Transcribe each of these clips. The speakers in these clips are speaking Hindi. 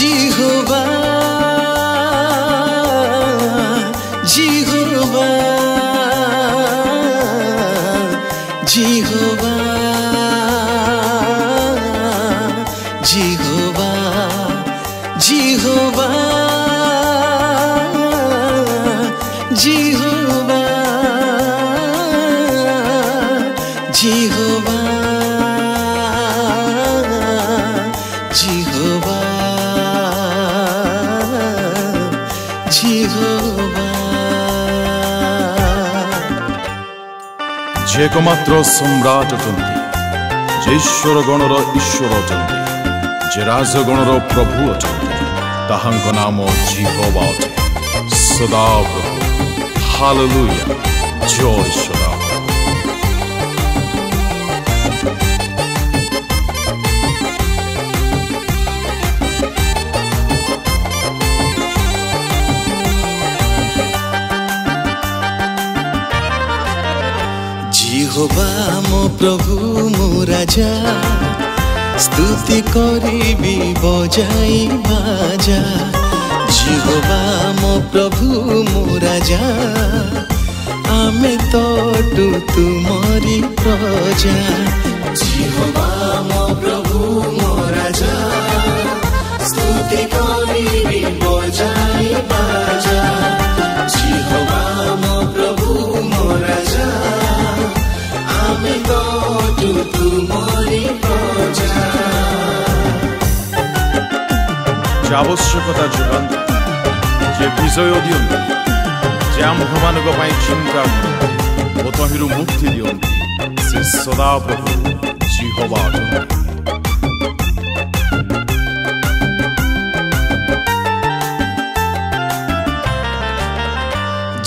जिहोवा जिहोवा जिहोवा जिहोवा जिहोवा जिहोवा जिहोवा जिहोवा जिहोवा जे एकमात्र सम्राट अटंती जे ईश्वर गणर ईश्वर अटंती जे राजगणर प्रभु अटंती ताहांक नाम जिहोवा अटे सदा प्रभु हालेलुया जय सदा जिहोवा मो प्रभु मो राजा स्तुति करिबी बजाई बाजा जिहोवा मो प्रभु मो राजा आमे तोटू तुमरी प्रजा जिहोवा मो प्रभु मो राजा स्तुति करिबी बजाई बाजा जिहोवा मो प्रभु मो राजा आमे तोटू तुमरी प्रजा जे आवश्यकता जोगान्ति जे विजय दियन्ति जे आम्भमानक पई चिंता करन्ति ओ तहिरु मुक्ति दियन्ति से सदा प्रभु जिहोवा अटन्ति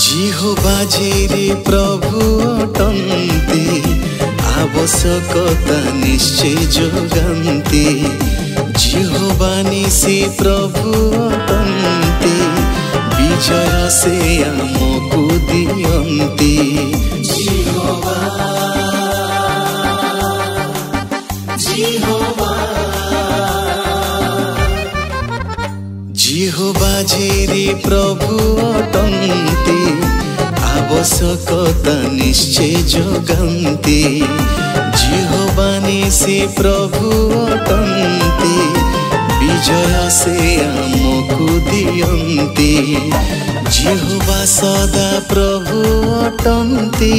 जिहोवा जिरे प्रभु अटन्ति आवश्यकता निश्चय जोगान्ति जिहोवा निशि प्रभु अटन्ति विजय से आमको दियन्ति जिहोवा जिहोवा जिहोवा जिरे प्रभु अटन्ति आवश्यकता निश्चय जोगान्ति जिहोवा निशि प्रभु अटन्ति विजय से आमको दियन्ति जिहोवा सदा प्रभु अटन्ति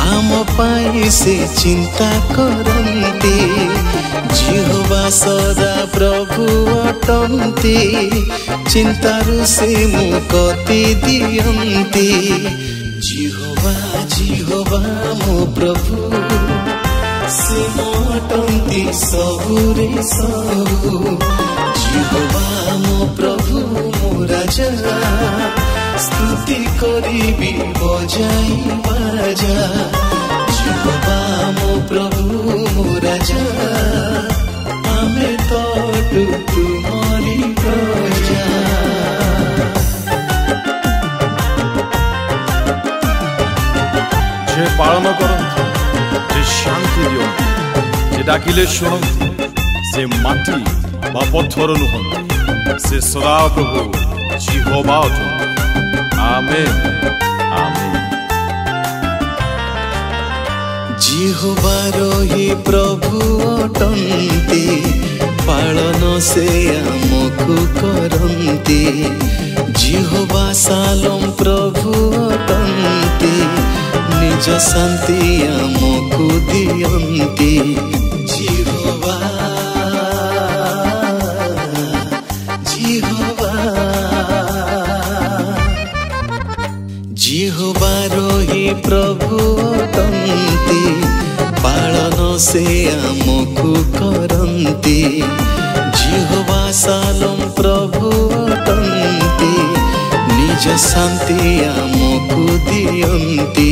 आम पाई से चिंता करन्ति जिहोवा सदा प्रभु अटन्ति चिंतारु से मुक्ति दियन्ति जिहोवा जिहोवा मो प्रभु से अटन्ति सबुरे सबु जिहोवा मो प्रभु मो राजा स्तुति करिबी बजाई बाजा जिहोवा मो प्रभु मो राजा आमे तोटू तुमरी प्रजा जे पालन करन्ति जे शांति दियन्ति जे डाकिले शुणन्ति से माटी बा पत्थर नुहन्ति से सदा प्रभु जिहोवा अटन्ति आमेन आमेन जिहोवा रोहि प्रभु अटन्ति पालन से आमको करन्ति जिहोवा शालोम प्रभु अटन्ति निज शांति आमको दियन्ति जिहोवा जिहोवा जिहोवा रोहि प्रभु अटन्ति पालन से आमको करन्ति जिहोवा शालोम प्रभु अटन्ति निज शांति आमको दियन्ति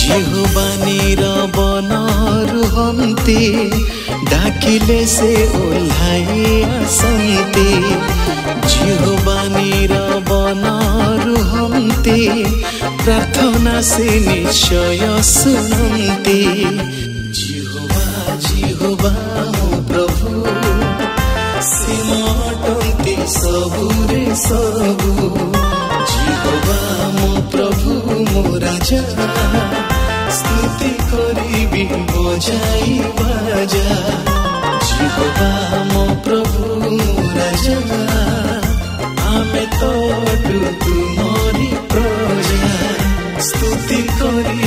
जिहोवा नीरवन रुहन्ति डाकिले से ओह्लाई आसन्ति जिहोवा नीरवन रुहन्ति प्रार्थना से निश्चय सुनन्ति जिहोवा जिहोवा मो प्रभु सिमट सबु जिहोवा मो प्रभु मो राजा स्तुति करिबी बजाई बाजा जिहोवा मो प्रभु मो राजा आमे तो तुमरी प्रजा स्तुति करी